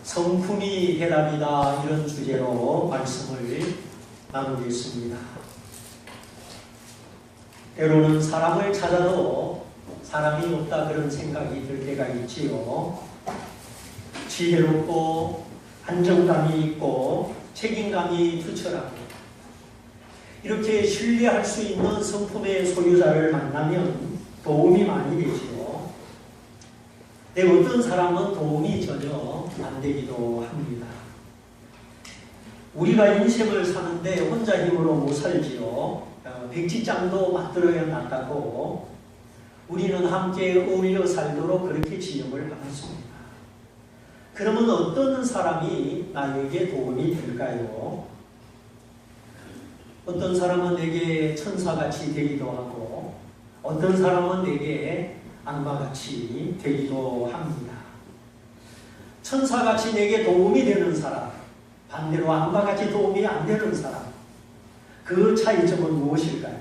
성품이 해답이다, 이런 주제로 말씀을 나누겠습니다. 때로는 사람을 찾아도 사람이 없다 그런 생각이 들 때가 있지요. 지혜롭고 안정감이 있고 책임감이 투철하고 이렇게 신뢰할 수 있는 성품의 소유자를 만나면 도움이 많이 되지요. 어떤 사람은 도움이 전혀 안 되기도 합니다. 우리가 인생을 사는데 혼자 힘으로 못 살지요. 백지장도 만들어야 낫다고 우리는 함께 어울려 살도록 그렇게 지형을 받았습니다. 그러면 어떤 사람이 나에게 도움이 될까요? 어떤 사람은 내게 천사같이 되기도 하고 어떤 사람은 내게 악마같이 되기도 합니다. 천사같이 내게 도움이 되는 사람, 반대로 악마같이 도움이 안 되는 사람, 그 차이점은 무엇일까요?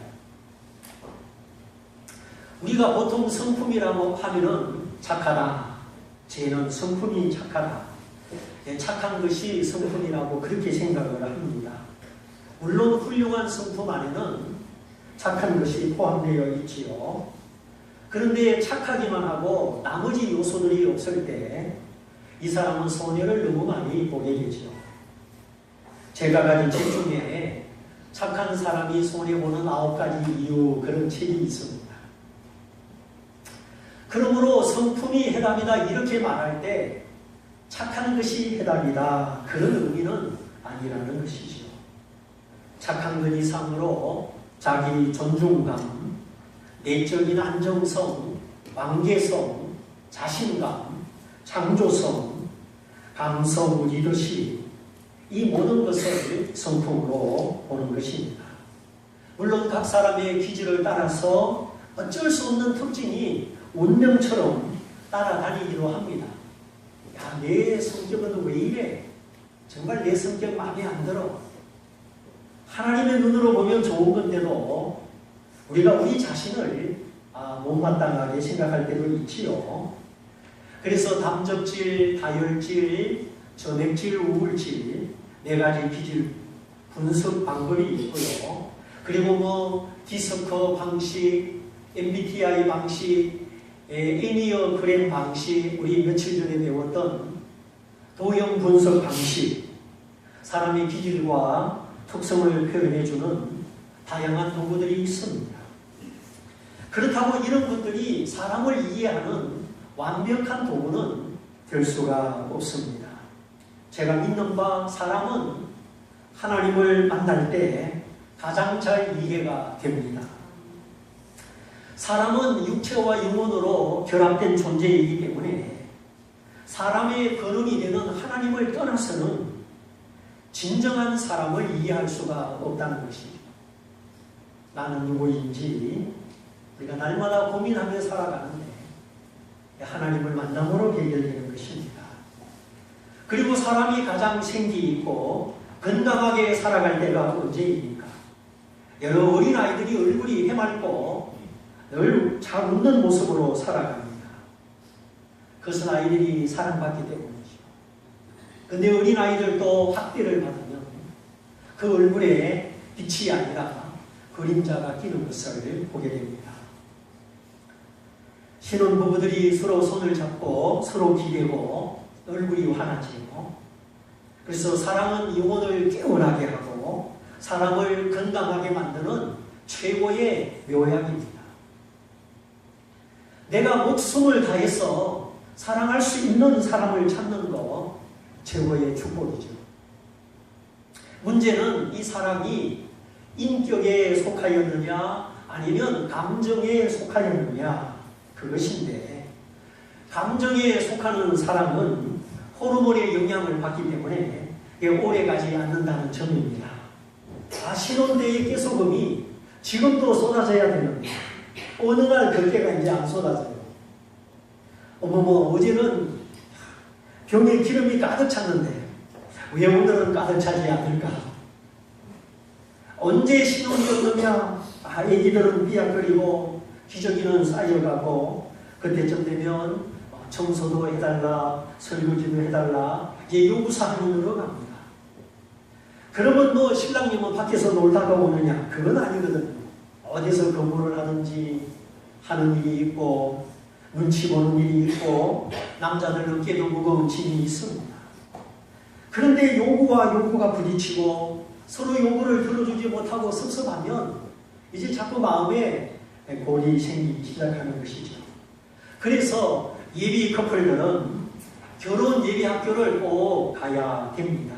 우리가 보통 성품이라고 하면은 착하다, 쟤는 성품이 착하다, 착한 것이 성품이라고 그렇게 생각을 합니다. 물론 훌륭한 성품 안에는 착한 것이 포함되어 있지요. 그런데 착하기만 하고 나머지 요소들이 없을 때 이 사람은 손해를 너무 많이 보게 되죠. 제가 가진 책 중에 착한 사람이 손해보는 9가지 이유, 그런 책이 있습니다. 그러므로 성품이 해답이다 이렇게 말할 때 착한 것이 해답이다 그런 의미는 아니라는 것이죠. 착한 것 이상으로 자기 존중감, 내적인 안정성, 관계성, 자신감, 창조성, 감성, 리더십, 이 모든 것을 성품으로 보는 것입니다. 물론 각 사람의 기질을 따라서 어쩔 수 없는 특징이 운명처럼 따라다니기도 합니다. 야, 내 성격은 왜 이래? 정말 내 성격 마음에 안 들어. 하나님의 눈으로 보면 좋은 건데도 우리가 우리 자신을 못마땅하게 생각할 때도 있지요. 그래서 담적질, 다혈질, 전액질, 우울질 4가지 기질 분석 방법이 있고요. 그리고 디스커 방식, MBTI 방식, 애니어그램 방식, 우리 며칠 전에 배웠던 도형 분석 방식, 사람의 기질과 특성을 표현해주는 다양한 도구들이 있습니다. 그렇다고 이런 것들이 사람을 이해하는 완벽한 도구는 될 수가 없습니다. 제가 믿는 바 사람은 하나님을 만날 때 가장 잘 이해가 됩니다. 사람은 육체와 영혼으로 결합된 존재이기 때문에 사람의 근원이 되는 하나님을 떠나서는 진정한 사람을 이해할 수가 없다는 것이죠. 나는 누구인지 우리가 날마다 고민하며 살아가는데 하나님을 만남으로 해결되는 것입니다. 그리고 사람이 가장 생기 있고 건강하게 살아갈 때가 언제입니까? 여러 어린아이들이 얼굴이 해맑고 늘 잘 웃는 모습으로 살아갑니다. 그것은 아이들이 사랑받기 때문이죠. 그런데 어린아이들도 학대를 받으면 그 얼굴에 빛이 아니라 그림자가 끼는 것을 보게 됩니다. 신혼부부들이 서로 손을 잡고 서로 기대고 얼굴이 환하지요. 그래서 사랑은 영혼을 깨어나게 하고 사람을 건강하게 만드는 최고의 묘약입니다. 내가 목숨을 다해서 사랑할 수 있는 사람을 찾는 것 최고의 축복이죠. 문제는 이 사랑이 인격에 속하였느냐 아니면 감정에 속하였느냐 그것인데, 감정에 속하는 사람은 호르몬의 영향을 받기 때문에 오래가지 않는다는 점입니다. 신혼대의 깨소금이 지금도 쏟아져야 되는데 어느 날 그때가 이제 안 쏟아져요. 어제는 병에 기름이 가득 찼는데 왜 오늘은 가득 차지 않을까? 언제 신혼이었느냐? 애기들은 삐약거리고 기저귀는 쌓여가고 그때쯤 되면 청소도 해달라, 설거지도 해달라, 이제 요구사항이 늘어납니다. 그러면 뭐 신랑님은 밖에서 놀다가 오느냐? 그건 아니거든요. 어디서 근무를 하든지 하는 일이 있고 눈치 보는 일이 있고 남자들 어깨도 무거운 짐이 있습니다. 그런데 요구와 요구가 부딪히고 서로 요구를 들어주지 못하고 섭섭하면 이제 자꾸 마음에 골이 생기기 시작하는 것이죠. 그래서 예비 커플들은 결혼 예비 학교를 꼭 가야 됩니다.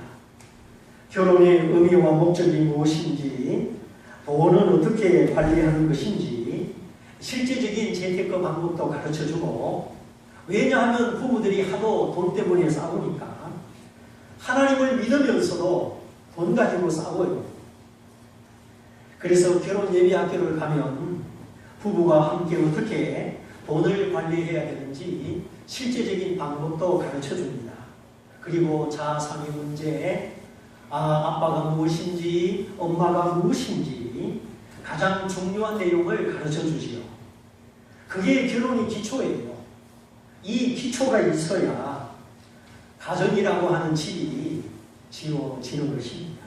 결혼의 의미와 목적이 무엇인지, 돈은 어떻게 관리하는 것인지, 실제적인 재테크 방법도 가르쳐주고, 왜냐하면 부부들이 하도 돈 때문에 싸우니까 하나님을 믿으면서도 돈 가지고 싸워요. 그래서 결혼 예비 학교를 가면 부부가 함께 어떻게 돈을 관리해야 되는지 실제적인 방법도 가르쳐줍니다. 그리고 자아상의 문제, 아빠가 무엇인지 엄마가 무엇인지 가장 중요한 내용을 가르쳐주지요. 그게 결혼의 기초예요. 이 기초가 있어야 가정이라고 하는 집이 지어지는 것입니다.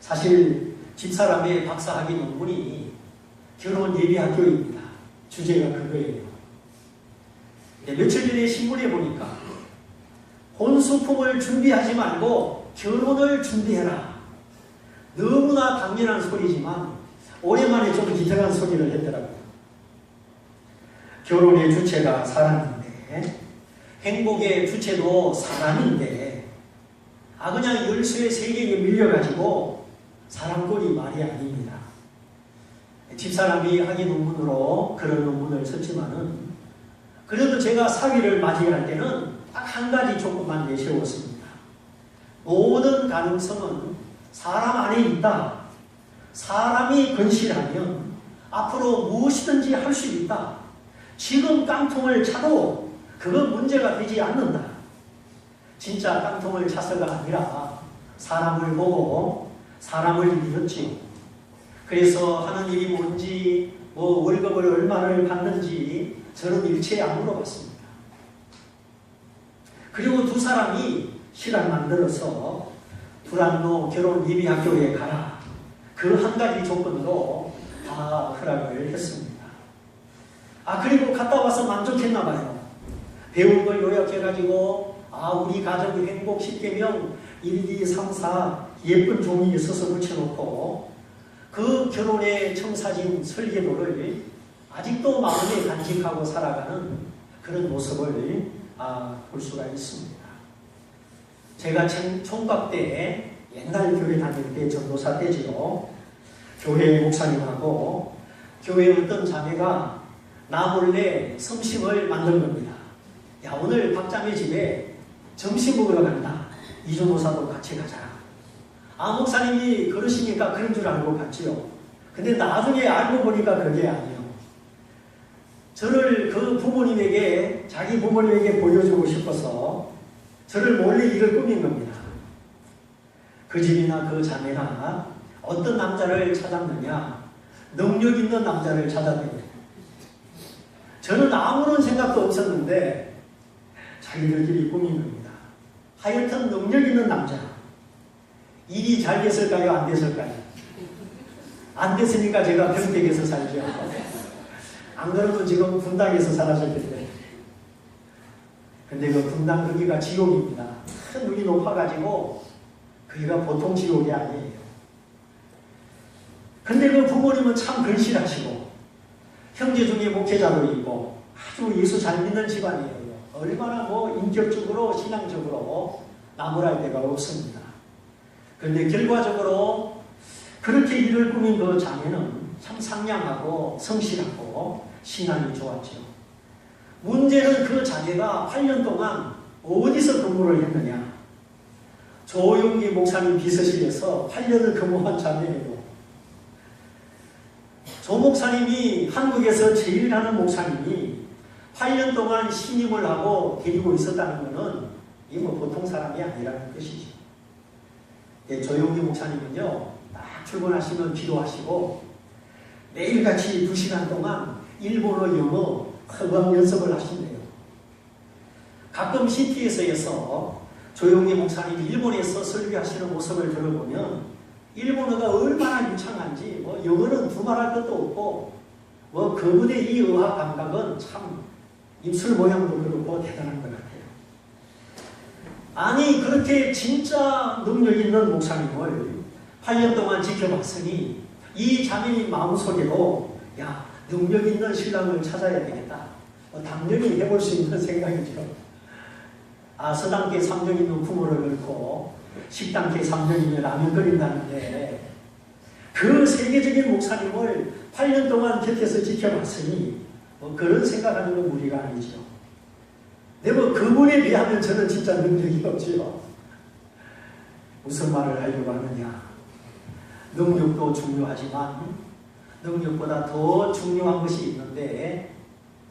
사실 집사람의 박사학위 논문이 결혼 예비학교입니다. 주제가 그거예요. 며칠 전에 신문에 보니까 혼수품을 준비하지 말고 결혼을 준비해라. 너무나 당연한 소리지만 오랜만에 좀 기특한 소리를 했더라고요. 결혼의 주체가 사람인데 행복의 주체도 사람인데 그냥 열쇠의 세계에 밀려가지고 사람 꼴이 말이 아닙니다. 집사람이 학위 논문으로 그런 논문을 썼지만은 그래도 제가 사위를 맞이할 때는 딱 한 가지 조건만 내세웠습니다. 모든 가능성은 사람 안에 있다. 사람이 건실하면 앞으로 무엇이든지 할 수 있다. 지금 깡통을 차도 그건 문제가 되지 않는다. 진짜 깡통을 차서가 아니라 사람을 보고 사람을 믿었지요. 그래서 하는 일이 뭔지, 월급을 얼마를 받는지 저는 일체 안 물어봤습니다. 그리고 두 사람이 시간 만들어서 불안로 결혼 예비학교에 가라. 그 한 가지 조건으로 다 허락을 했습니다. 그리고 갔다 와서 만족했나 봐요. 배운 걸 요약해가지고 우리 가정의 행복 10개명 1, 2, 3, 4 예쁜 종이에 써서 붙여놓고 그 결혼의 청사진 설계도를 아직도 마음에 간직하고 살아가는 그런 모습을 볼 수가 있습니다. 제가 총각 때 옛날 교회 다닐 때 전도사 때지요. 교회 목사님하고 교회 어떤 자매가 나 몰래 점심을 만든 겁니다. 야, 오늘 박자매 집에 점심 먹으러 간다. 이준호사도 같이 가자. 목사님이 그러시니까 그런 줄 알고 갔지요. 근데 나중에 알고 보니까 그게 아니에요. 저를 그 부모님에게, 자기 부모님에게 보여주고 싶어서 저를 몰래 이걸 꾸민 겁니다. 그 집이나 그 자매나 어떤 남자를 찾았느냐? 능력 있는 남자를 찾았대요. 저는 아무런 생각도 없었는데 자기들끼리 꾸민 겁니다. 하여튼 능력 있는 남자. 일이 잘 됐을까요? 안 됐을까요? 안 됐으니까 제가 평택에서 살죠. 안 그러면 지금 분당에서 살았을 텐데. 근데 그 분당 거기가 지옥입니다. 큰 눈이 높아가지고 거기가 보통 지옥이 아니에요. 근데 그 부모님은 참 건실하시고 형제 중에 목회자도 있고 아주 예수 잘 믿는 집안이에요. 얼마나 인격적으로 신앙적으로 나무랄 데가 없습니다. 그런데 결과적으로 그렇게 일을 꾸민 그 자매는 참 상냥하고 성실하고 신앙이 좋았죠. 문제는 그 자매가 8년 동안 어디서 근무를 했느냐? 조용기 목사님 비서실에서 8년을 근무한 자매예요. 조 목사님이 한국에서 제일 하는 목사님이 8년 동안 신임을 하고 데리고 있었다는 것은 이 보통 사람이 아니라는 것이죠. 조용기 목사님은요, 딱 출근하시면 기도하시고 매일같이 2시간 동안 일본어, 영어 어학 연습을 하신대요. 가끔 CT에서에서 조용히 목사님이 일본에서 설교하시는 모습을 들어보면 일본어가 얼마나 유창한지 영어는 두말할 것도 없고 그분의 이 의학 감각은 참 입술 모양도 그렇고 대단한 것 같아요. 아니 그렇게 진짜 능력 있는 목사님을 8년 동안 지켜봤으니 이 자매님 마음속에도 야 능력 있는 신랑을 찾아야 되겠다. 당연히 해볼 수 있는 생각이죠. 서당계 3년이면 부모를 넣고 식당계 3년이면 라면 끓인다는데 그 세계적인 목사님을 8년 동안 곁에서 지켜봤으니 그런 생각하는 건 무리가 아니죠. 근데 그분에 비하면 저는 진짜 능력이 없지요. 무슨 말을 하려고 하느냐. 능력도 중요하지만 능력보다 더 중요한 것이 있는데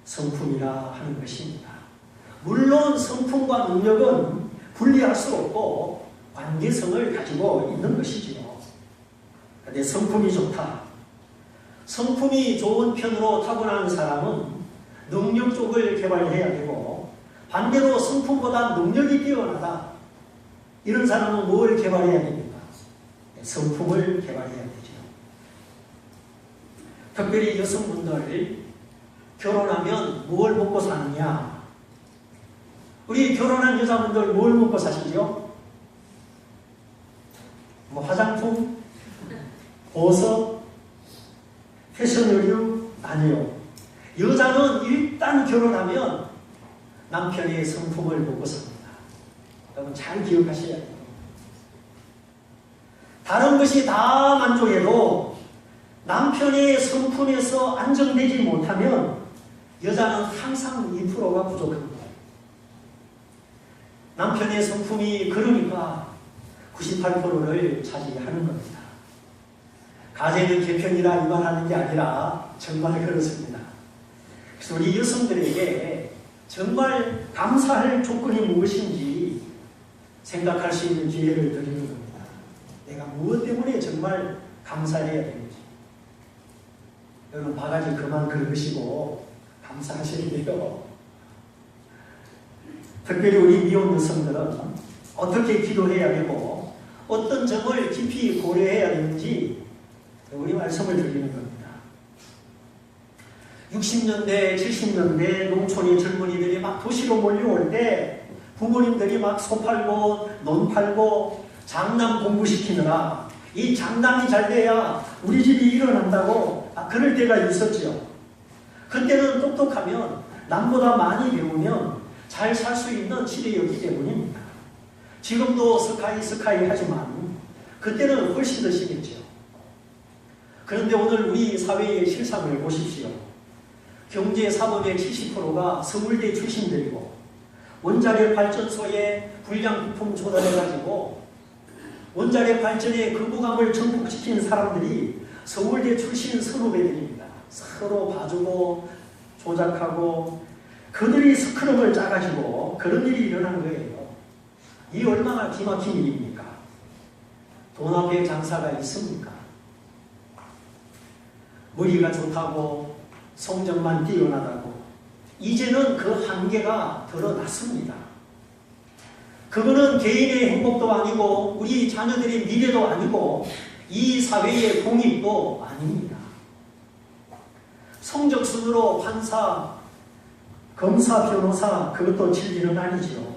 성품이라 하는 것입니다. 물론 성품과 능력은 분리할 수 없고 관계성을 가지고 있는 것이지요. 그런데 성품이 좋다. 성품이 좋은 편으로 타고나는 사람은 능력 쪽을 개발해야 되고 반대로 성품보다 능력이 뛰어나다. 이런 사람은 뭘 개발해야 됩니까? 성품을 개발해야 되죠. 특별히 여성분들 결혼하면 뭘 먹고 사느냐? 우리 결혼한 여자분들 뭘 먹고 사시죠? 화장품? 보석? 패션 의류? 아니요. 여자는 일단 결혼하면 남편의 성품을 보고 삽니다. 여러분 잘 기억하셔야 돼요. 다른 것이 다 만족해도 남편의 성품에서 안정되지 못하면 여자는 항상 2%가 부족합니다. 남편의 성품이 그러니까 98%를 차지하는 겁니다. 가제는 개편이라 이만하는 게 아니라 정말 그렇습니다. 그래서 우리 여성들에게 정말 감사할 조건이 무엇인지 생각할 수 있는 기회를 드리는 겁니다. 내가 무엇 때문에 정말 감사해야 되는지. 여러분 바가지 그만 긁으시고 감사하셔야 돼요. 특별히 우리 미혼 여성들은 어떻게 기도해야 되고 어떤 점을 깊이 고려해야 되는지 우리 말씀을 드리는 겁니다. 60년대, 70년대 농촌의 젊은이들이 막 도시로 몰려올 때 부모님들이 막 소 팔고 논 팔고 장남 공부시키느라 이 장남이 잘 돼야 우리 집이 일어난다고 그럴 때가 있었죠. 그때는 똑똑하면 남보다 많이 배우면 잘 살 수 있는 시대였기 때문입니다. 지금도 스카이 하지만 그때는 훨씬 더 심했죠. 그런데 오늘 우리 사회의 실상을 보십시오. 경제 사업의 70%가 서울대 출신들이고 원자력 발전소에 불량부품 조달해가지고 원자력 발전의 거부감을 정복시킨 사람들이 서울대 출신 선후배들입니다. 서로 봐주고 조작하고 그들이 스크럼을 짜가지고 그런 일이 일어난 거예요. 이 얼마나 기막힌 일입니까? 돈 앞에 장사가 있습니까? 머리가 좋다고 성적만 뛰어나다고 이제는 그 한계가 드러났습니다. 그거는 개인의 행복도 아니고 우리 자녀들의 미래도 아니고 이 사회의 공익도 아닙니다. 성적순으로 판사, 검사, 변호사 그것도 진리는 아니죠.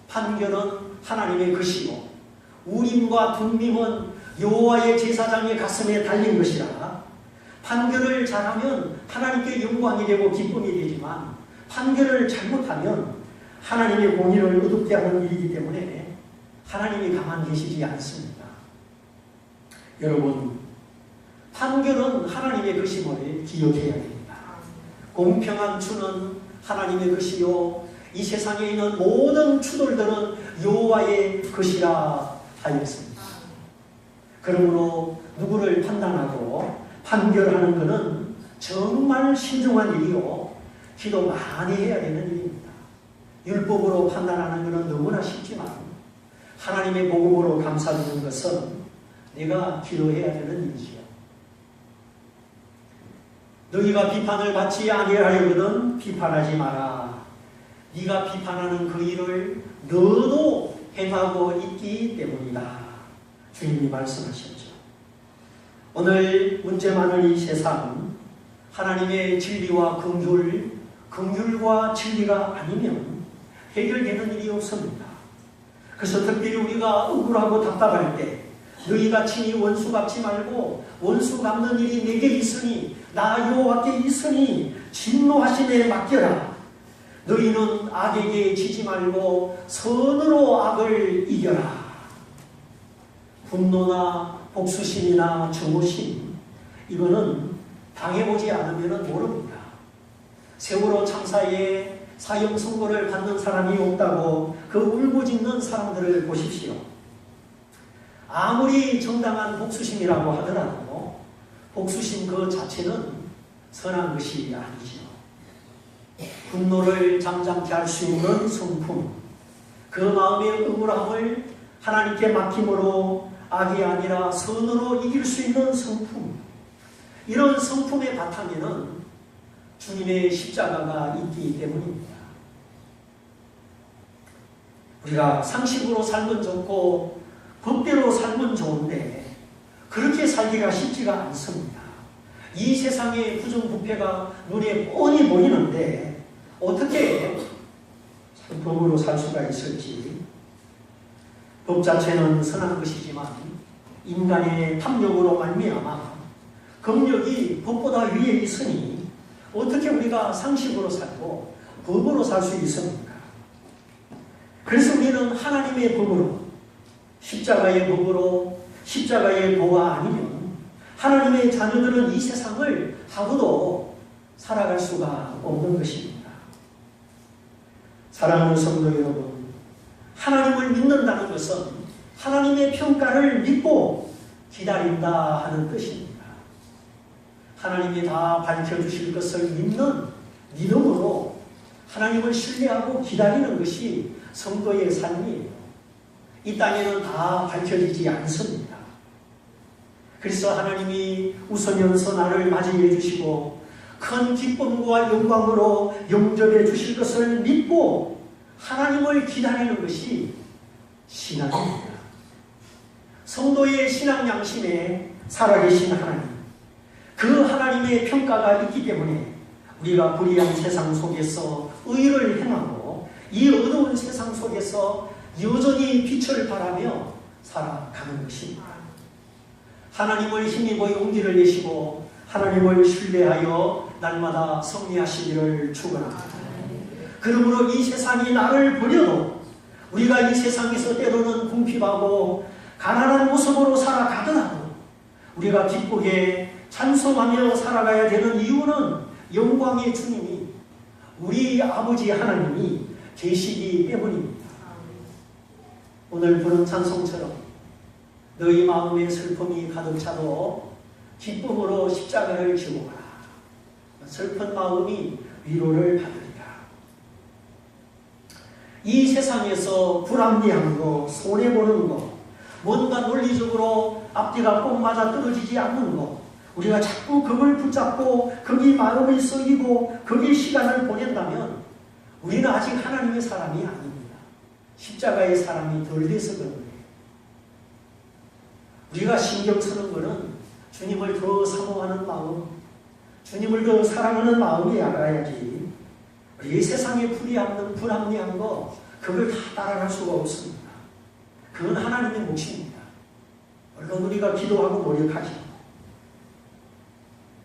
판결은 하나님의 것이고 우림과 둔림은 여호와의 제사장의 가슴에 달린 것이라 판결을 잘하면 하나님께 영광이 되고 기쁨이 되지만 판결을 잘못하면 하나님의 공의를 어둡게 하는 일이기 때문에 하나님이 가만히 계시지 않습니다. 여러분 판결은 하나님의 것임을 기억해야 됩니다. 공평한 주는 하나님의 것이요 이 세상에 있는 모든 추돌들은 여호와의 것이라 하였습니다. 그러므로 누구를 판단하고 판결하는 것은 정말 신중한 일이요 기도 많이 해야 되는 일입니다. 율법으로 판단하는 것은 너무나 쉽지만 하나님의 복음으로 감사드리는 것은 내가 기도해야 되는 일이지요. 너희가 비판을 받지 아니하려거든 비판하지 마라. 네가 비판하는 그 일을 너도 행하고 있기 때문이다. 주님이 말씀하셨죠. 오늘 문제 많은 이 세상, 하나님의 진리와 긍휼과 진리가 아니면 해결되는 일이 없습니다. 그래서 특별히 우리가 억울하고 답답할 때 너희가 친히 원수 갚지 말고 원수 갚는 일이 내게 있으니 나 여호와께 있으니 진노하심에 맡겨라. 너희는 악에게 지지 말고 선으로 악을 이겨라. 분노나 복수심이나 증오심, 이거는 당해보지 않으면 모릅니다. 세월호 참사에 사형 선고를 받는 사람이 없다고 그 울부짖는 사람들을 보십시오. 아무리 정당한 복수심이라고 하더라도 복수심 그 자체는 선한 것이 아니죠. 분노를 잠잠케 할 수 있는 성품, 그 마음의 억울함을 하나님께 맡김으로 악이 아니라 선으로 이길 수 있는 성품, 이런 성품의 바탕에는 주님의 십자가가 있기 때문입니다. 우리가 상식으로 살면 좋고 법대로 살면 좋은데 그렇게 살기가 쉽지가 않습니다. 이 세상의 부정부패가 눈에 뻔히 보이는데 어떻게 법으로 살 수가 있을지. 법 자체는 선한 것이지만 인간의 탐욕으로 말미암아 검력이 법보다 위에 있으니 어떻게 우리가 상식으로 살고 법으로 살 수 있습니까? 그래서 우리는 하나님의 법으로, 십자가의 법으로, 십자가의 보가 아니면 하나님의 자녀들은 이 세상을 하루도 살아갈 수가 없는 것입니다. 사랑하는 성도 여러분, 하나님을 믿는다는 것은 하나님의 평가를 믿고 기다린다 하는 뜻입니다. 하나님이 다 밝혀주실 것을 믿는 믿음으로 하나님을 신뢰하고 기다리는 것이 성도의 삶이에요. 이 땅에는 다 밝혀지지 않습니다. 그래서 하나님이 웃으면서 나를 맞이해 주시고 큰 기쁨과 영광으로 영접해 주실 것을 믿고 하나님을 기다리는 것이 신앙입니다. 성도의 신앙 양심에 살아계신 하나님, 그 하나님의 평가가 있기 때문에 우리가 불의한 세상 속에서 의를 행하고 이 어두운 세상 속에서 여전히 빛을 발하며 살아가는 것입니다. 하나님을 힘입어 용기를 내시고 하나님을 신뢰하여 날마다 승리하시기를 축원합니다. 그러므로 이 세상이 나를 버려도 우리가 이 세상에서 때로는 궁핍하고 가난한 모습으로 살아가더라도 우리가 기쁘게 찬송하며 살아가야 되는 이유는 영광의 주님이, 우리 아버지 하나님이 계시기 때문입니다. 오늘 부른 찬송처럼 너희 마음에 슬픔이 가득 차도 기쁨으로 십자가를 지고 가라. 슬픈 마음이 위로를 받으리라. 이 세상에서 불합리한 거, 손해보는 거, 뭔가 논리적으로 앞뒤가 꼭 맞아 떨어지지 않는 거, 우리가 자꾸 그걸 붙잡고 거기 마음이 썩이고 거기 시간을 보낸다면 우리는 아직 하나님의 사람이 아닙니다. 십자가의 사람이 덜 돼서 그런 거예요. 우리가 신경 쓰는 것은 주님을 더 사모하는 마음, 주님을 더 사랑하는 마음이 알아야지 이 세상에 불합리한 거 그걸 다 따라갈 수가 없습니다. 그건 하나님의 몫입니다. 물론 우리가 기도하고 노력하죠.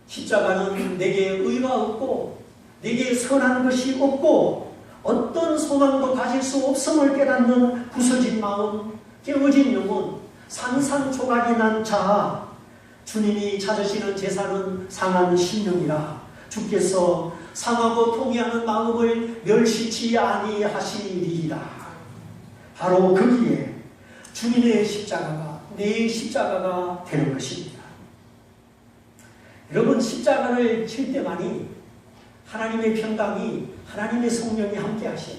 십자가는 내게 의가 없고 내게 선한 것이 없고 어떤 소망도 가질 수 없음을 깨닫는 부서진 마음, 깨어진 영혼, 산산조각이 난 자아, 주님이 찾으시는 제사는 상한 심령이라 주께서 상하고 통회하는 마음을 멸시치 아니하시리이다. 바로 거기에 주님의 십자가가 내 십자가가 되는 것입니다. 여러분, 십자가를 칠 때만이 하나님의 평강이, 하나님의 성령이 함께 하셔요.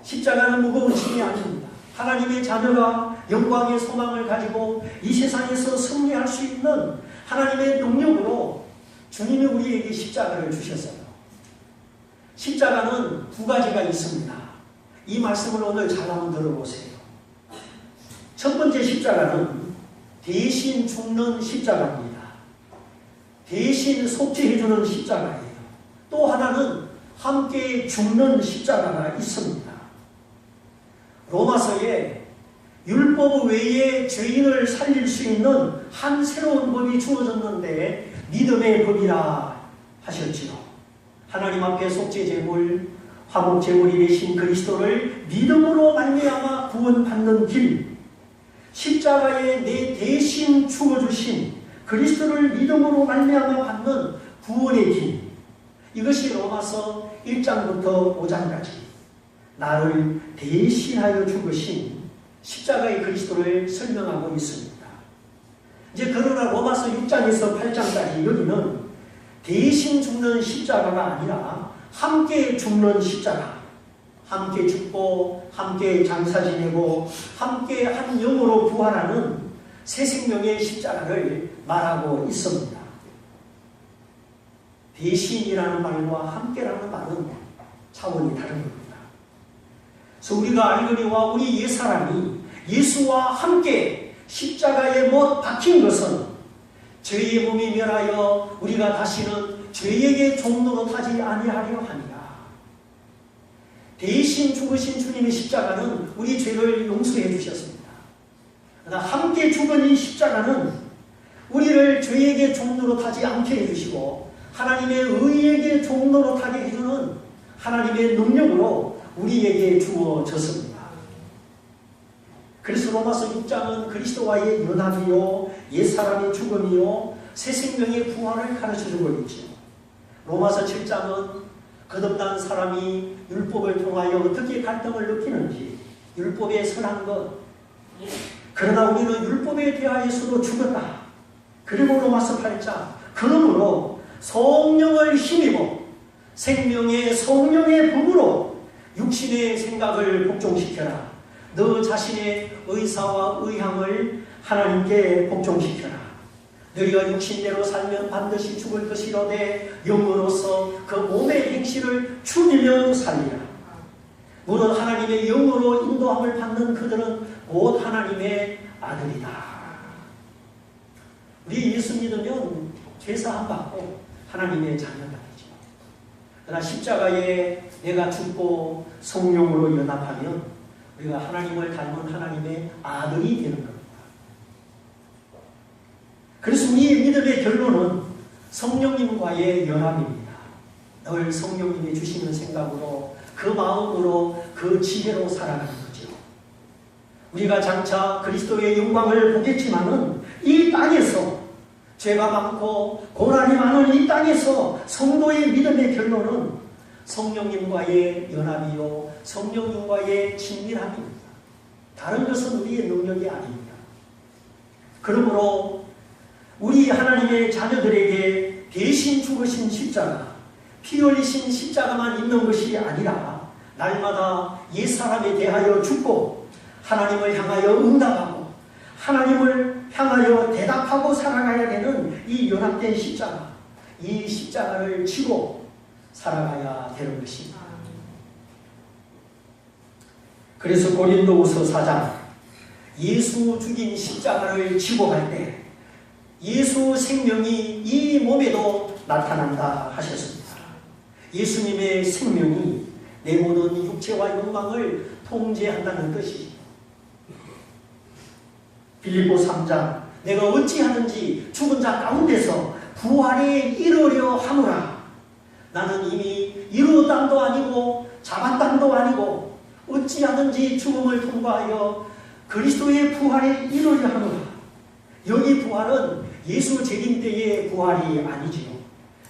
십자가는 무거운 짐이 아닙니다. 하나님의 자녀가 영광의 소망을 가지고 이 세상에서 승리할 수 있는 하나님의 능력으로 주님이 우리에게 십자가를 주셨어요. 십자가는 두 가지가 있습니다. 이 말씀을 오늘 잘 한번 들어보세요. 첫 번째 십자가는 대신 죽는 십자가입니다. 대신 속죄해주는 십자가예요. 또 하나는 함께 죽는 십자가가 있습니다. 로마서에 율법 외에 죄인을 살릴 수 있는 한 새로운 법이 주어졌는데 믿음의 법이라 하셨지요. 하나님 앞에 속죄제물, 화목제물이 되신 그리스도를 믿음으로 말미암아 구원받는 길, 십자가에 내 대신 죽어주신 그리스도를 믿음으로 말미암아 받는 구원의 길, 이것이 로마서 1장부터 5장까지 나를 대신하여 죽으신 십자가의 그리스도를 설명하고 있습니다. 이제 그러나 로마서 6장에서 8장까지 여기는 대신 죽는 십자가가 아니라 함께 죽는 십자가, 함께 죽고 함께 장사 지내고 함께 한 영으로 부활하는 새 생명의 십자가를 말하고 있습니다. 대신이라는 말과 함께라는 말은 차원이 다른 겁니다. 그래서 우리가 알거니와 우리 옛사람이 예수와 함께 십자가에 못 박힌 것은 죄의 몸이 멸하여 우리가 다시는 죄에게 종노릇하지 아니하려 하니라. 대신 죽으신 주님의 십자가는 우리 죄를 용서해 주셨습니다. 그러나 함께 죽은 이 십자가는 우리를 죄에게 종노릇하지 않게 해주시고 하나님의 의에게 종노릇하게 해주는 하나님의 능력으로 우리에게 주어졌습니다. 그래서 로마서 6장은 그리스도와의 연합이요 옛사람의 죽음이요 새 생명의 부활을 가르쳐주고 있죠. 로마서 7장은 거듭난 사람이 율법을 통하여 어떻게 갈등을 느끼는지, 율법에 선한 것, 그러나 우리는 율법에 대하여서도 죽었다. 그리고 로마서 8장, 그러므로 성령을 힘입어 생명의 성령의 법으로 육신의 생각을 복종시켜라. 너 자신의 의사와 의향을 하나님께 복종시켜라. 너희가 육신대로 살면 반드시 죽을 것이로되 영으로서 그 몸의 행실을 죽이며 살리라. 물론 하나님의 영으로 인도함을 받는 그들은 곧 하나님의 아들이다. 우리 예수 믿으면 죄사함 받고 하나님의 자녀가 되죠. 그러나 십자가에 내가 죽고 성령으로 연합하면 우리가 하나님을 닮은 하나님의 아들이 되는 겁니다. 그래서 우리의 믿음의 결론은 성령님과의 연합입니다. 늘 성령님이 주시는 생각으로 그 마음으로 그 지혜로 살아가는 거죠. 우리가 장차 그리스도의 영광을 보겠지만은 이 땅에서 죄가 많고 고난이 많은 이 땅에서 성도의 믿음의 결론은 성령님과의 연합이요 성령님과의 친밀함입니다. 다른 것은 우리의 능력이 아닙니다. 그러므로 우리 하나님의 자녀들에게 대신 죽으신 십자가, 피 흘리신 십자가만 있는 것이 아니라 날마다 옛사람에 대하여 죽고 하나님을 향하여 응답하고 하나님을 향하여 대답하고 살아가야 되는 이 연합된 십자가, 이 십자가를 지고 살아가야 되는 것입니다. 그래서 고린도후서 4장, 예수 죽인 십자가를 지고 갈 때 예수 생명이 이 몸에도 나타난다 하셨습니다. 예수님의 생명이 내 모든 육체와 욕망을 통제한다는 뜻이죠. 빌립보 3장, 내가 어찌하든지 죽은 자 가운데서 부활에 이르려 하노라. 나는 이미 이루었담도 아니고 잡았담도 아니고 어찌하든지 죽음을 통과하여 그리스도의 부활에 이르려 하노라. 여기 부활은 예수 재림 때의 부활이 아니지요.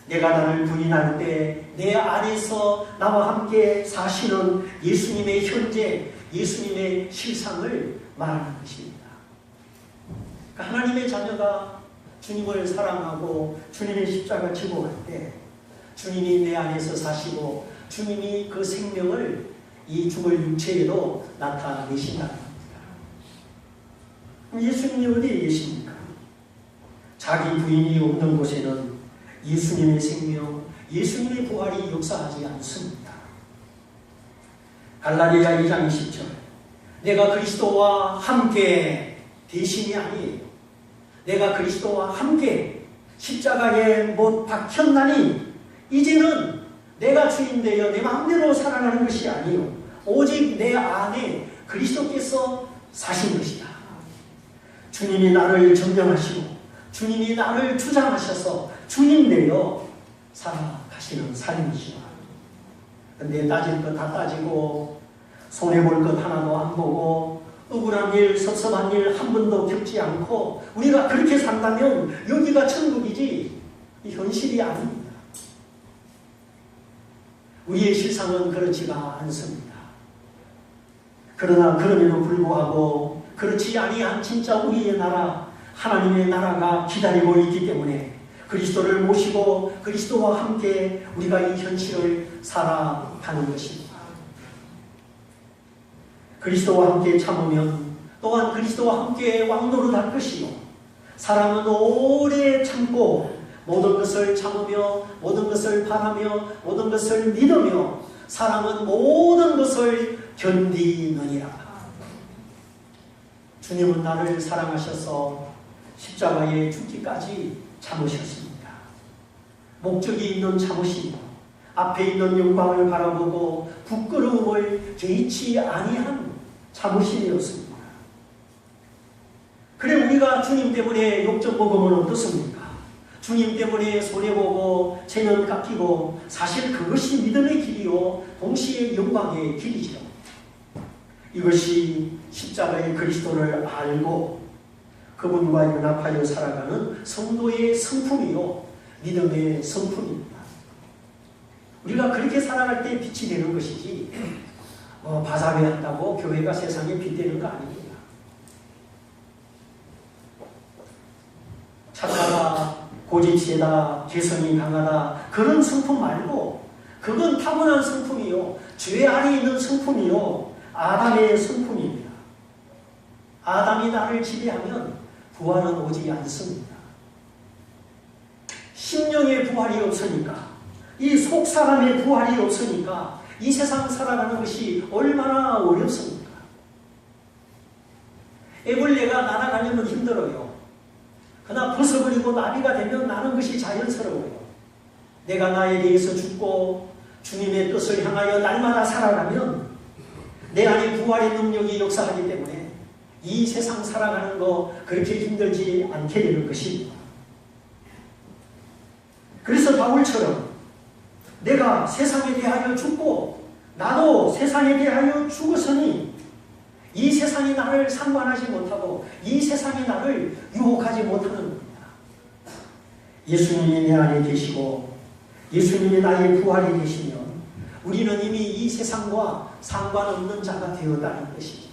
내가 나를 부인할 때 내 안에서 나와 함께 사시는 예수님의 현재, 예수님의 실상을 말하는 것입니다. 그러니까 하나님의 자녀가 주님을 사랑하고 주님의 십자가 지고 갈 때 주님이 내 안에서 사시고 주님이 그 생명을 이 죽을 육체에도 나타내신다는 겁니다. 예수님이 어디에 계십니까? 자기 부인이 없는 곳에는 예수님의 생명, 예수님의 부활이 역사하지 않습니다. 갈라디아 2장 20절 내가 그리스도와 함께 대신이 아니에요. 내가 그리스도와 함께 십자가에 못 박혔나니 이제는 내가 주인 되어 내 마음대로 살아가는 것이 아니요 오직 내 안에 그리스도께서 사신 것이다. 주님이 나를 점령하시고 주님이 나를 주장하셔서 주님 되어 살아가시는 삶이시다. 근데 따질 것 다 따지고 손해볼 것 하나도 안 보고 억울한 일, 섭섭한 일 한 번도 겪지 않고 우리가 그렇게 산다면 여기가 천국이지 현실이 아닙니다. 우리의 실상은 그렇지가 않습니다. 그러나 그럼에도 불구하고 그렇지 아니한 진짜 우리의 나라, 하나님의 나라가 기다리고 있기 때문에 그리스도를 모시고 그리스도와 함께 우리가 이 현실을 살아가는 것입니다. 그리스도와 함께 참으면 또한 그리스도와 함께 왕노릇할 것이요 사람은 오래 참고 모든 것을 참으며 모든 것을 바라며 모든 것을 믿으며 사람은 모든 것을 견디느니라. 주님은 나를 사랑하셔서 십자가에 죽기까지 참으셨습니다. 목적이 있는 참으심이요 앞에 있는 영광을 바라보고 부끄러움을 개의치 아니한 참으심이었습니다. 그래 우리가 주님 때문에 욕좀 먹으면 어떻습니까? 주님 때문에 손해보고 체면 깎이고 사실 그것이 믿음의 길이요 동시에 영광의 길이죠. 이것이 십자가의 그리스도를 알고 그분과 연합하여 살아가는 성도의 성품이요 믿음의 성품입니다. 우리가 그렇게 살아갈 때 빛이 되는 것이지 바사회 한다고 교회가 세상에 빛 되는 거 아닙니다. 착하다, 고집세다, 개성이 강하다 그런 성품 말고 그건 타고난 성품이요 죄 안에 있는 성품이요 아담의 성품입니다. 아담이 나를 지배하면 부활은 오지 않습니다. 심령의 부활이 없으니까 이 속사람의 부활이 없으니까 이 세상 살아가는 것이 얼마나 어렵습니까? 애벌레가 날아가려면 힘들어요. 그러나 벗어버리고 나비가 되면 나는 것이 자연스러워요. 내가 나에 대해서 죽고 주님의 뜻을 향하여 날마다 살아가면 내 안에 부활의 능력이 역사하기 때문에 이 세상 살아가는 거 그렇게 힘들지 않게 되는 것입니다. 그래서 바울처럼 내가 세상에 대하여 죽고 나도 세상에 대하여 죽었으니 이 세상이 나를 상관하지 못하고 이 세상이 나를 유혹하지 못하는 겁니다. 예수님이 내 안에 계시고 예수님이 나의 부활이 되시면 우리는 이미 이 세상과 상관없는 자가 되었다는 것이죠.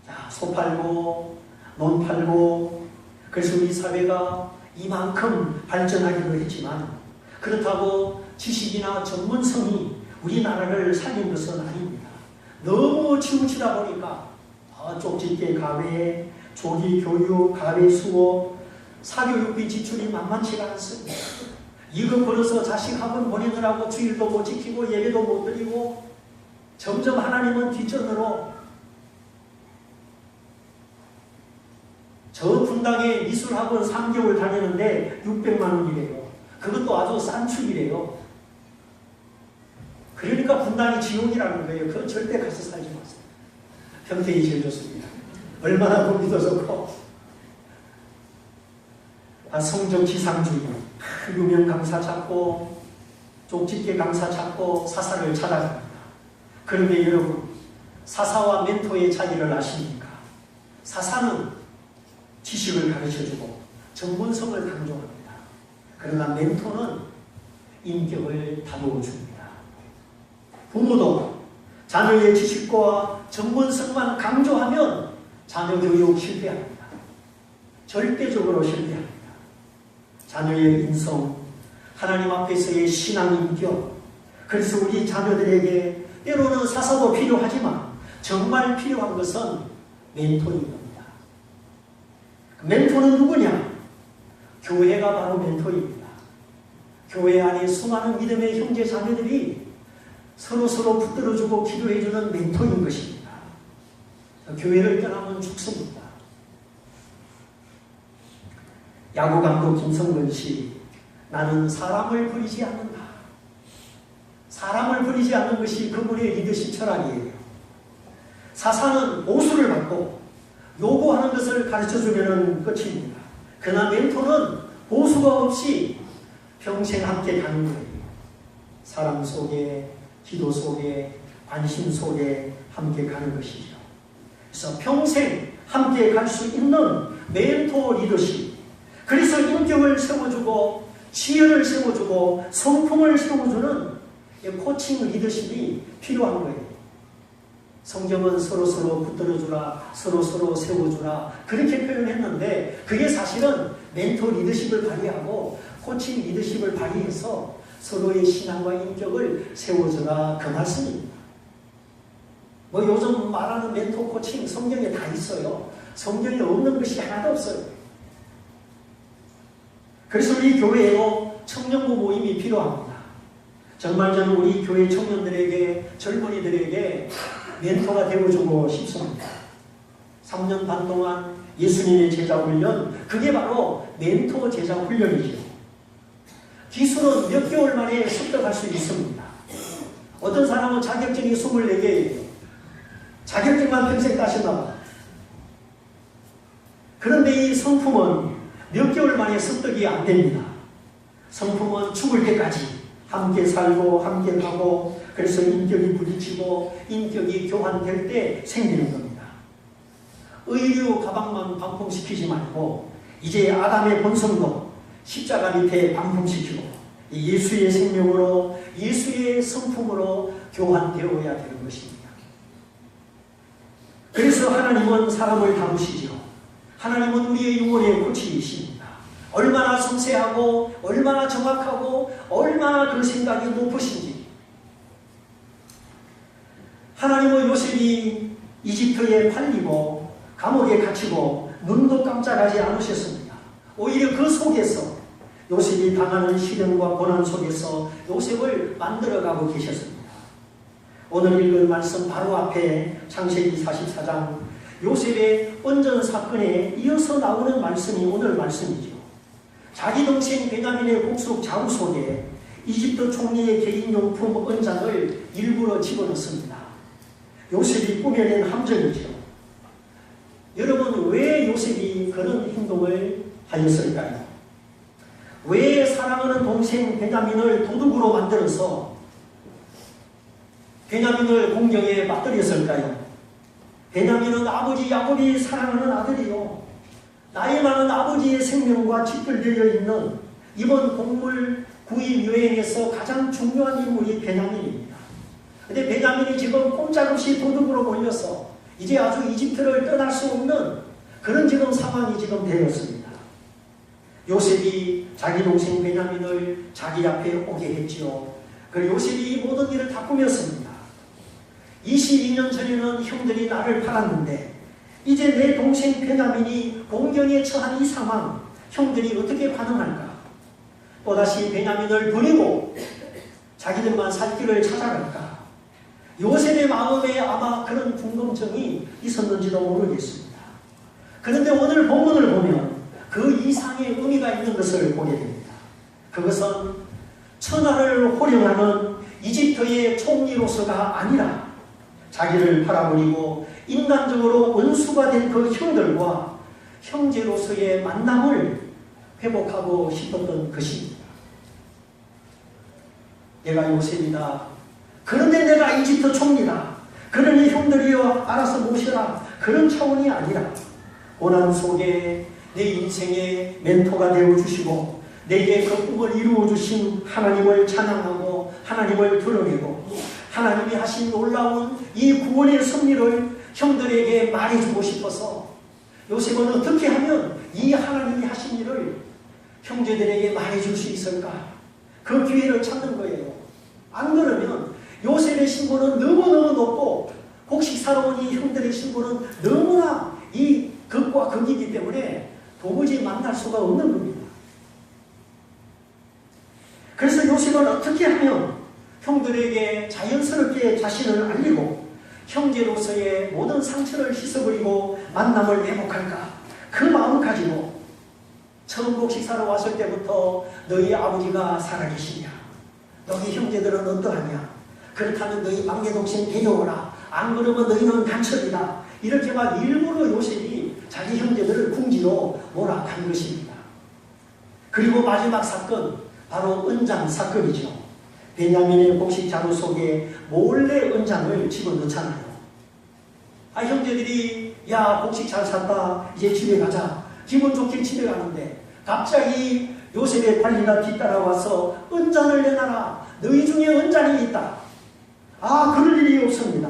자, 소 팔고 논 팔고 그래서 우리 사회가 이만큼 발전하기도 했지만 그렇다고 지식이나 전문성이 우리나라를 살린 것은 아닙니다. 너무 치우치다 보니까 쪽집게 가외, 조기 교육, 가외 수업, 사교육비 지출이 만만치가 않습니다. 이거 벌어서 자식 학원 보내느라고 주일도 못 지키고 예배도 못 드리고 점점 하나님은 뒷전으로 저 분당에 미술학원 3개월 다니는데 600만 원이래요. 그것도 아주 싼 축이래요. 그러니까 분당이 지옥이라는 거예요. 그건 절대 가서 살지 마세요. 평택이 제일 좋습니다. 얼마나 보기도 좋고 성적 지상주의 유명 강사 찾고 쪽집게 강사 찾고 사사를 찾아갑니다. 그런데 여러분 사사와 멘토의 차이를 아십니까? 사사는 지식을 가르쳐주고 전문성을 강조합니다. 그러나 멘토는 인격을 다루어줍니다. 부모도 자녀의 지식과 전문성만 강조하면 자녀 교육 실패합니다. 절대적으로 실패합니다. 자녀의 인성, 하나님 앞에서의 신앙 인격, 그래서 우리 자녀들에게 때로는 사사도 필요하지만 정말 필요한 것은 멘토인 겁니다. 멘토는 누구냐? 교회가 바로 멘토입니다. 교회 안에 수많은 믿음의 형제 자매들이 서로 붙들어주고 기도해주는 멘토인 것입니다. 교회를 떠나면 죽습니다. 야구감독 김성근 씨, 나는 사람을 버리지 않는다. 사람을 버리지 않는 것이 그분의 리더십 철학이에요. 사사는 보수를 받고 요구하는 것을 가르쳐주면 끝입니다. 그러나 멘토는 보수가 없이 평생 함께 가는 거예요. 사람 속에, 기도 속에, 관심 속에 함께 가는 것이죠. 그래서 평생 함께 갈 수 있는 멘토 리더십. 그래서 인격을 세워주고 지혜를 세워주고 성품을 세워주는 코칭 리더십이 필요한 거예요. 성경은 서로 붙들어주라, 서로 세워주라 그렇게 표현했는데 그게 사실은 멘토 리더십을 발휘하고 코칭 리더십을 발휘해서 서로의 신앙과 인격을 세워주라 그 말씀입니다. 뭐 요즘 말하는 멘토 코칭 성경에 다 있어요. 성경에 없는 것이 하나도 없어요. 그래서 우리 교회에도 청년부 모임이 필요합니다. 정말 저는 우리 교회 청년들에게, 젊은이들에게 멘토가 되어주고 싶습니다. 3년 반 동안 예수님의 제자 훈련, 그게 바로 멘토 제자 훈련이죠. 기술은 몇 개월 만에 습득할 수 있습니다. 어떤 사람은 자격증이 24개예요. 자격증만 평생 따셨나 봐. 그런데 이 성품은 몇 개월 만에 습득이 안 됩니다. 성품은 죽을 때까지 함께 살고 함께 가고 그래서 인격이 부딪히고 인격이 교환될 때 생기는 겁니다. 의류 가방만 반품시키지 말고 이제 아담의 본성도 십자가 밑에 반품시키고 예수의 생명으로 예수의 성품으로 교환되어야 되는 것입니다. 그래서 하나님은 사람을 다루시죠. 하나님은 우리의 영혼의 코치이십니다. 얼마나 섬세하고 얼마나 정확하고 얼마나 그 생각이 높으신지. 하나님은 요셉이 이집트에 팔리고 감옥에 갇히고 눈도 깜짝하지 않으셨습니다. 오히려 그 속에서 요셉이 당하는 시련과 고난 속에서 요셉을 만들어가고 계셨습니다. 오늘 읽은 말씀 바로 앞에 창세기 44장 요셉의 언전 사건에 이어서 나오는 말씀이 오늘 말씀이죠. 자기 동생 베냐민의 복속 자루 속에 이집트 총리의 개인용품 언장을 일부러 집어넣습니다. 요셉이 꾸며낸 함정이죠. 여러분, 왜 요셉이 그런 행동을 하였을까요? 왜 사랑하는 동생 베냐민을 도둑으로 만들어서 베냐민을 공경에 맞들였을까요? 베냐민은 아버지 야곱이 사랑하는 아들이요. 나이 많은 아버지의 생명과 직결되어 있는 이번 곡물 구입 여행에서 가장 중요한 인물이 베냐민입니다. 근데 베냐민이 지금 꼼짝없이 도둑으로 몰려서 이제 아주 이집트를 떠날 수 없는 그런 지금 상황이 지금 되었습니다. 요셉이 자기 동생 베냐민을 자기 앞에 오게 했지요. 그리고 요셉이 이 모든 일을 다 꾸몄습니다. 22년 전에는 형들이 나를 팔았는데 이제 내 동생 베냐민이 공경에 처한 이 상황, 형들이 어떻게 반응할까? 또다시 베냐민을 버리고 자기들만 살 길을 찾아갈까? 요셉의 마음에 아마 그런 궁금증이 있었는지도 모르겠습니다. 그런데 오늘 본문을 보면 그 이상의 의미가 있는 것을 보게 됩니다. 그것은 천하를 호령하는 이집트의 총리로서가 아니라 자기를 팔아버리고 인간적으로 원수가 된 그 형들과 형제로서의 만남을 회복하고 싶었던 것입니다. 내가 요셉이다. 그런데 내가 이집트 총리다. 그러니 형들이여 알아서 모셔라. 그런 차원이 아니라 고난 속에 내 인생의 멘토가 되어주시고 내게 그 꿈을 이루어주신 하나님을 찬양하고 하나님을 드러내고 하나님이 하신 놀라운 이 구원의 섭리를 형들에게 말해주고 싶어서 요셉은 어떻게 하면 이 하나님이 하신 일을 형제들에게 말해줄 수 있을까? 그 기회를 찾는 거예요. 안 그러면 요셉의 신분은 너무너무 높고 곡식사로운 이 형들의 신분은 너무나 이 극과 극이기 때문에 도무지 만날 수가 없는 겁니다. 요셉은 어떻게 하면 형들에게 자연스럽게 자신을 알리고 형제로서의 모든 상처를 씻어버리고 만남을 회복할까? 그 마음을 가지고 처음 곡식사로 왔을 때부터 너희 아버지가 살아계시냐? 너희 형제들은 어떠하냐? 그렇다면 너희 막내 동생 데려오라. 안 그러면 너희는 간첩이다. 이렇게 막 일부러 요셉이 자기 형제들을 궁지로 몰아간 것입니다. 그리고 마지막 사건, 바로 은장 사건이죠. 베냐민의 곡식 자루 속에 몰래 은장을 집어넣잖아요. 형제들이 야 곡식 잘 샀다 이제 집에 가자. 기분 좋게 집에 가는데 갑자기 요셉의 관리가 뒤따라와서 은장을 내놔라. 너희 중에 은장이 있다. 그럴 일이 없습니다.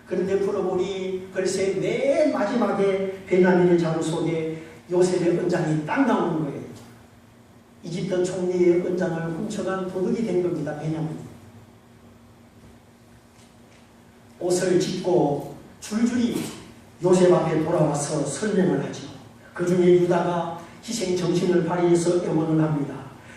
그런데 풀어보니 글쎄 맨 마지막에 베냐민의 자루 속에 요셉의 은장이 딱 나오는 거예요. 이집트 총리의 은장을 훔쳐간 도둑이 된 겁니다. 베냐민이. 옷을 찢고 줄줄이 요셉 앞에 돌아와서 설명을 하죠. 그 중에 유다가 희생 정신을 발휘해서 애원을 합니다.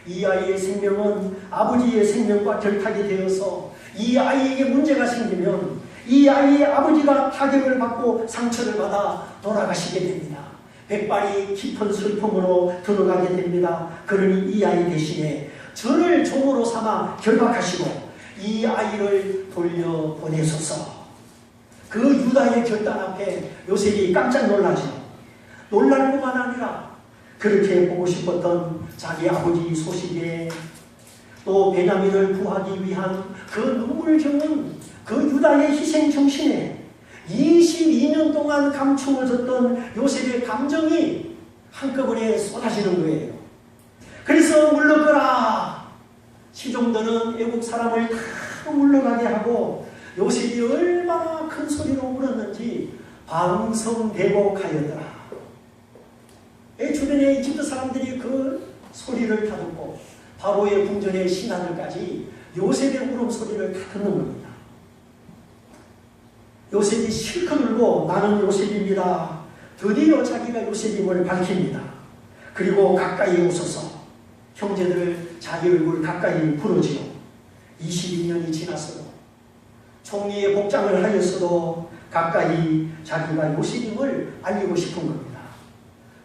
이 아이의 생명은 아버지의 생명과 결탁이 되어서 이 아이에게 문제가 생기면 이 아이의 아버지가 타격을 받고 상처를 받아 돌아가시게 됩니다. 백발이 깊은 슬픔으로 들어가게 됩니다. 그러니 이 아이 대신에 저를 종으로 삼아 결박하시고 이 아이를 돌려보내소서. 그 유다의 결단 앞에 요셉이 깜짝 놀라죠. 놀랄 뿐만 아니라 그렇게 보고 싶었던 자기 아버지 소식에 또 베냐민을 구하기 위한 그 눈물겨운 그 유다의 희생 정신에 22년 동안 감추어졌던 요셉의 감정이 한꺼번에 쏟아지는 거예요. 그래서 물러가라. 시종들은 애국 사람을 다 물러가게 하고 요셉이 얼마나 큰 소리로 울었는지 방성대곡하였더라. 주변에 이집트 사람들이 그 소리를 다 듣고 바로의 궁전의 신하들까지 요셉의 울음소리를 다 듣는 겁니다. 요셉이 실컷 울고 나는 요셉입니다. 드디어 자기가 요셉임을 밝힙니다. 그리고 가까이 오소서. 형제들 자기 얼굴 가까이 부르지요. 22년이 지났어도 총리의 복장을 하였어도 가까이 자기가 요셉임을 알리고 싶은 겁니다.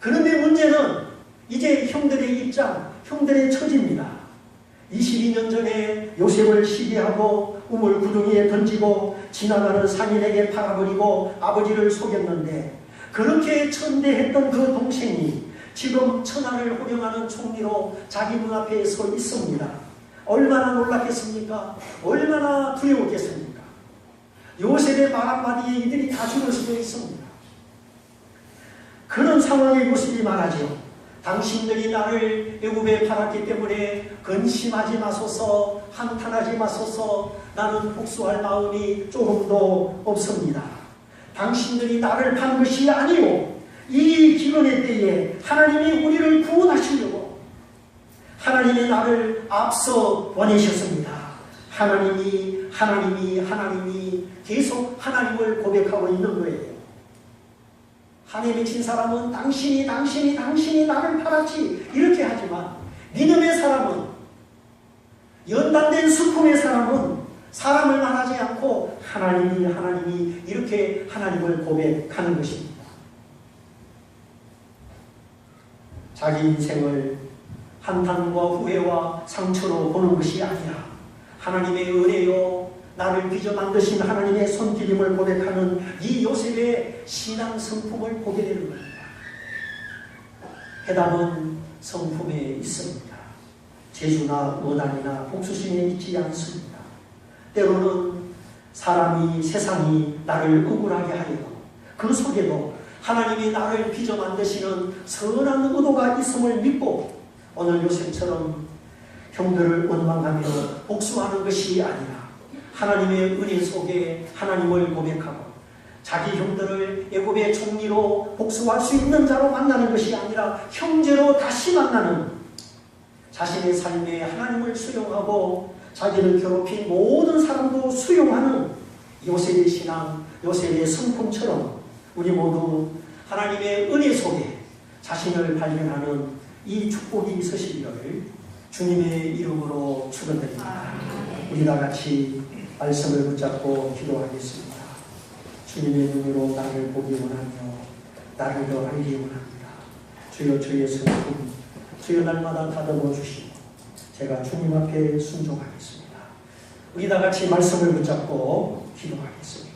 그런데 문제는 이제 형들의 입장, 형들의 처지입니다. 22년 전에 요셉을 시기하고 우물 구덩이에 던지고 지나가는 상인에게 팔아버리고 아버지를 속였는데 그렇게 천대했던 그 동생이 지금 천하를 호령하는 총리로 자기 눈앞에 서 있습니다. 얼마나 놀랐겠습니까? 얼마나 두려웠겠습니까? 요셉의 말 한마디에 이들이 다 죽을 수도 있습니다. 그런 상황에 요셉이 말하죠. 당신들이 나를 애굽에 팔았기 때문에 근심하지 마소서, 한탄하지 마소서. 나는 복수할 마음이 조금도 없습니다. 당신들이 나를 판 것이 아니오. 이 기근의 때에 하나님이 우리를 구원하시려고 하나님이 나를 앞서 보내셨습니다. 하나님이 계속 하나님을 고백하고 있는 거예요. 한해 미친 사람은 당신이 나를 팔았지 이렇게 하지만 믿음의 사람은, 연단된 슬픔의 사람은 사람을 말하지 않고 하나님이 이렇게 하나님을 고백하는 것입니다. 자기 인생을 한탄과 후회와 상처로 보는 것이 아니라 하나님의 은혜요 나를 빚어 만드신 하나님의 손길임을 고백하는 이 요셉의 신앙 성품을 보게 되는 겁니다. 해답은 성품에 있습니다. 재주나 원한이나 복수심에 있지 않습니다. 때로는 사람이, 세상이 나를 억울하게 하려고 그 속에도 하나님이 나를 빚어 만드시는 선한 의도가 있음을 믿고 오늘 요셉처럼 형들을 원망하며 복수하는 것이 아니라 하나님의 은혜 속에 하나님을 고백하고 자기 형들을 애굽의 총리로 복수할 수 있는 자로 만나는 것이 아니라 형제로 다시 만나는, 자신의 삶에 하나님을 수용하고 자기를 괴롭힌 모든 사람도 수용하는 요셉의 신앙, 요셉의 성품처럼 우리 모두 하나님의 은혜 속에 자신을 발견하는 이 축복이 있으시기를 주님의 이름으로 축원드립니다. 우리 다 같이 말씀을 붙잡고 기도하겠습니다. 주님의 눈으로 나를 보기 원하며 나를 더 알기 원합니다. 주여 주의 성품 주여 날마다 다듬어 주시고 제가 주님 앞에 순종하겠습니다. 우리 다 같이 말씀을 붙잡고 기도하겠습니다.